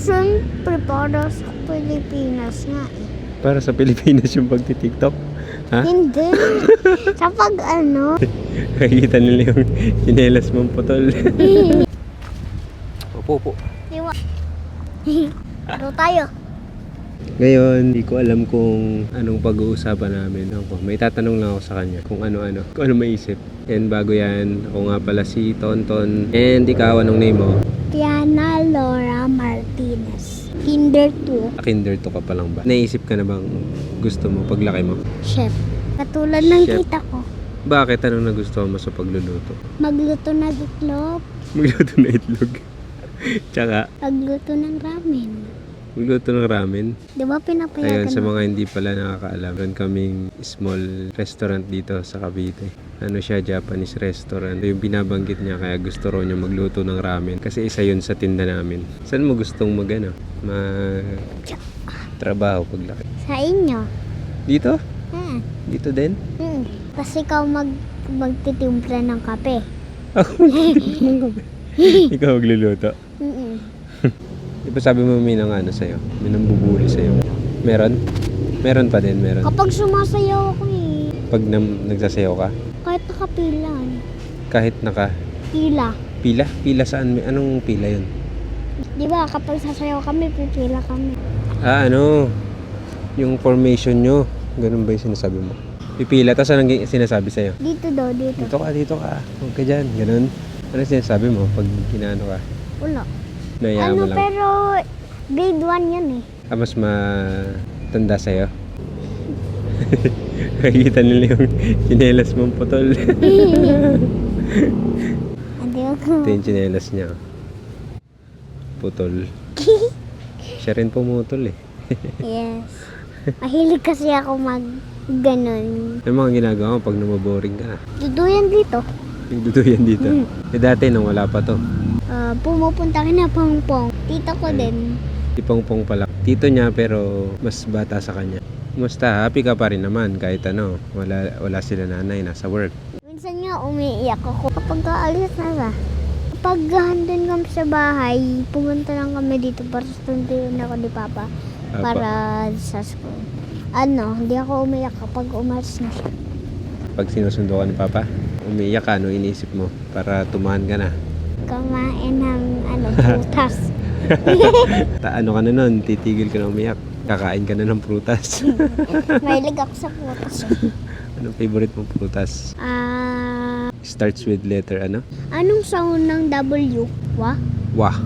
Siyempre, para sa Pilipinas nga eh. Para sa Pilipinas yung pagti-TikTok? Ha? Hindi. Sa pag ano. Nakikita nila yung chinelas mong putol. Opo. Diba? Ano tayo? Ngayon, hindi ko alam kung anong pag-uusapan namin. May tatanong lang ako sa kanya kung ano-ano. Kung ano maisip. And bago yan, ako nga pala si Tonton. And ikaw, anong name mo? Tiana Laura Martinez. Kinder 2. Kinder to ka pa lang ba? Naisip ka na bang gusto mo paglaki mo? Chef. Katulad ng Chef. kita ko. Bakit? Anong nagustuhan mo sa pagluluto? Magluto na itlog. Magluto na itlog. Tsaka, Magluto ng ramen. magluto ng ramen. Di ba pinapayagan Ayun, sa mo? mga hindi pala nakakaalam, meron kaming small restaurant dito sa Cavite. Ano siya, Japanese restaurant. Yung binabanggit niya kaya gusto raw niya magluto ng ramen. Kasi isa yun sa tinda namin. Saan mo gustong trabaho paglaki? Sa inyo. Dito? Hmm. Dito din? Kasi ikaw magtitimpla ng kape. Ako Ikaw magluluto. Di ba sabi mo may nang ano sa'yo? May nang bubuli sa'yo. Meron? Meron pa din, meron. Kapag sumasayaw ako eh. Pag nagsasayaw ka? Kahit nakapilan. Kahit Pila. pila? Pila saan? Anong pila yun? Di ba kapag sasayaw kami, pipila kami. Ano? Yung formation nyo. Ganun ba yung sinasabi mo? Pipila, tapos anong sinasabi sa'yo? Dito daw, dito. Dito ka. Huwag ka dyan. Ganun. Ano sinasabi mo pag ginaano ka? Wala. Nayaan mo lang. Pero grade 1 yan eh. Mas matanda sa'yo? Nakikita nila yung chinelas mong putol. Hindi ako. Ito yung chinelas niya. Putol. Siya rin pumutol eh. Yes. Mahilig kasi ako ganun. Yung mga ginagawa mo pag namaboring ka. Duduyan dito. Nagduduyan dito. Eh dati nung wala pa to. Pumupunta kina Pongpong. Tita ko din. Si Pongpong pala. Tito niya pero mas bata sa kanya. Kumusta? Happy ka pa rin naman kahit ano. Wala sila nanay. Nasa work. Minsan nga umiiyak ako. Kapag aalis na sa. Kapag handun kami sa bahay, pumunta lang kami dito para sunduin ako ni Papa. Para sa school. Hindi ako umiyak kapag umalis na siya. Pag sinusundo ka ni Papa, umiiyak ka, ano iniisip mo? Para tumahan ka na. Kumain ng prutas. Ano ka na nun? Titigil ka na umiyak. Kakain ka na ng prutas. Mahilig ako sa prutas. Anong favorite mong prutas? Starts with letter ano? Anong sound ng W? Wa? Wah.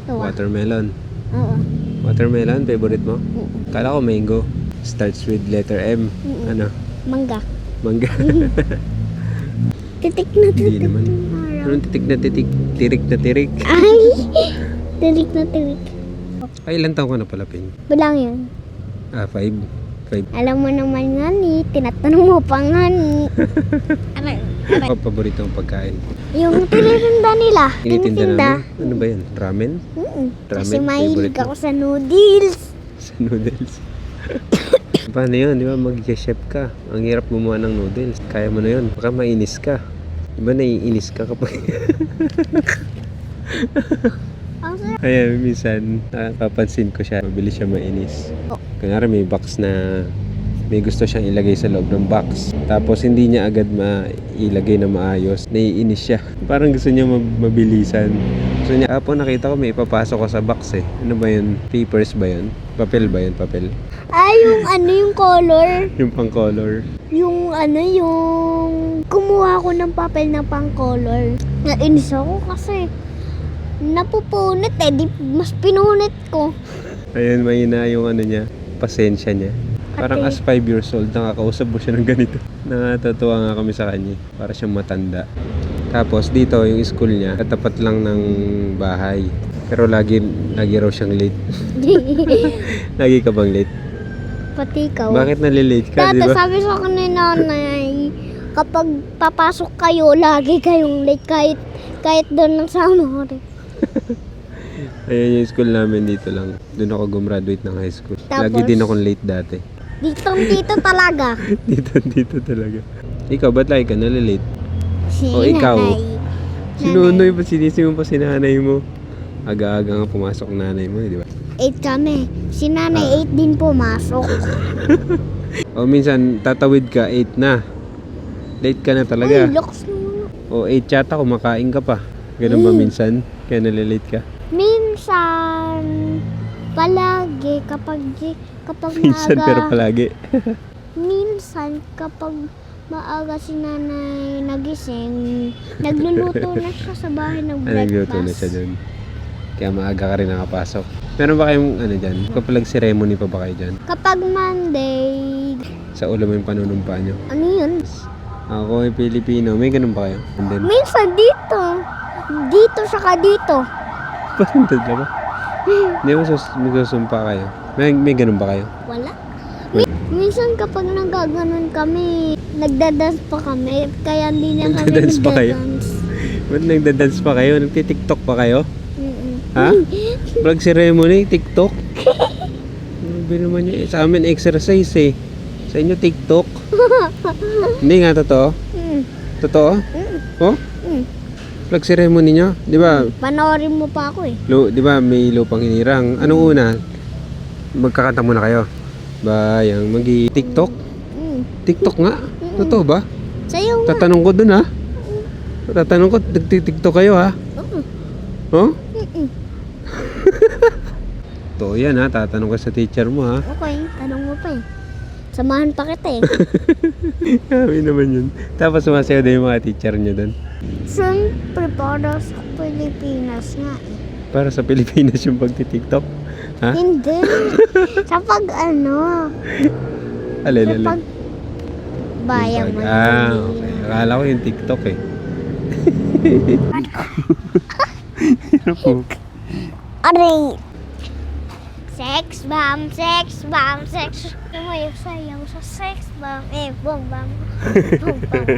Wa. Watermelon. Oo. Watermelon, favorite mo? Kala ko mango. Starts with letter M. Ano? Mangga. Mangga. Titik na Hindi titik. naman. Anong titik na titik? Tirik na tirik. Ay! Tirik na tirik. Ay, ilan taon ka na pala, Ping? Bilang yun. 5. Alam mo naman nga ni, tinatanong mo pa nga ni. Aray. Ako, paborito mong pagkain. Yung tinitinda nila. Tinitinda namin? Ano ba yan? Ramen? Kasi Ramen, mahilig favorite mo? ako sa noodles. Sa noodles. Paano yun? Di ba mag-chef ka? Ang hirap gumawa ng noodles. Kaya mo na yun. Baka mainis ka. Di ba naiinis ka kapag... Kaya minsan, papansin ko siya. Mabilis siya mainis. Kunyari may box na may gusto siyang ilagay sa loob ng box. Tapos hindi niya agad mailagay na maayos. Naiinis siya. Parang gusto niya mabilisan. Gusto niya, nakita ko may ipapasok ko sa box eh. Ano ba yun? Papers ba yun? Papel ba yun? Papel? Yung color. Yung pang color. Yung kumuha ko ng papel na pang color. Nainis ako kasi napupunit eh. Di mas pinunit ko. Ayan, mahina yung niya. Pasensya niya. Parang as 5 years old, nakakausap mo siya ng ganito. Nakatatuwa nga kami sa kanya. Para siyang matanda. Tapos dito, yung school niya, katapat lang ng bahay. Pero lagi raw siyang late. Lagi ka bang late? Pati ikaw. Bakit nalilate ka, di Dati ba? sabi sa akin ni nanay, kapag papasok kayo, lagi kayong late kahit doon lang sa rin. Ayan yung school namin dito lang. Doon ako gumraduate ng high school. Tapos? Lagi din akong late dati. Dito talaga. dito talaga. Ikaw, ba't lagi ka nalilate? Si O, ikaw? nanay. Sinunoy ba? Sinisi mo pa si nanay mo? Aga-aga nga pumasok ang nanay mo, di ba? 8 kami. Si nanay 8 din pumasok. O minsan, tatawid ka, 8 na. Late ka na Uy, talaga. lakas naman. O 8 yata, kumakain ka pa. Ganun ba minsan? Kaya nalilate ka? Minsan, palagi kapag Minsan maaga. pero palagi. Minsan kapag maaga si nanay nagising, nagluluto na siya sa bahay ng Nagluto na siya breakfast. dun. Kaya maaga ka rin nakapasok. Meron ba kayong ano dyan? Kapag ceremony pa ba kayo dyan? Kapag Monday, Sa ulo mo yung panunumpa nyo? ano yun? Ako ay Pilipino. May ganun ba kayo? And then, Minsan dito. Dito saka dito. parang dalawa. Hindi mo magsusumpa kayo. May ganun ba kayo? Wala. Minsan kapag nagaganon kami, nagdadance pa kami. Kaya hindi na kami Nagdadance pa kayo? nagdadance. Ba't nagda-dance pa kayo? Nagtitiktok pa kayo? Mm-mm. Ha? Vlog ceremony, TikTok? Grabe naman yun. Sa amin exercise eh. Sa inyo TikTok? Hindi nga totoo? Mm. Totoo? Oh? Mm. Vlog ceremony nyo? Di ba? Panoorin mo pa ako eh. Di ba may lupang hinirang? Anong una? Magkakanta muna kayo. Bayang magi TikTok? Mm. TikTok nga? Totoo ba? Sa'yo nga. Tatanong ko dun ha? Tatanong ko, nagtitiktok kayo ha? Oo. Oh? Mm-mm. Totoo yan ha? Tatanong ka sa teacher mo ha? Okay, tanong mo pa eh. Samahan pa kita eh. Kami naman yun. Tapos sumasayaw din yung mga teacher nyo dun. Siyempre para sa Pilipinas nga eh. Para sa Pilipinas yung pagtitiktok. Ha? Hindi. Sa pag ano. Alin, Sa alin. pag bayang Yung pag- okay. Akala ko yung TikTok eh. Ano po? Aray! Sex bomb, sex bomb, sex. Tumayo sayaw sa sex bomb. Eh, bomb bomb. Bomb bomb.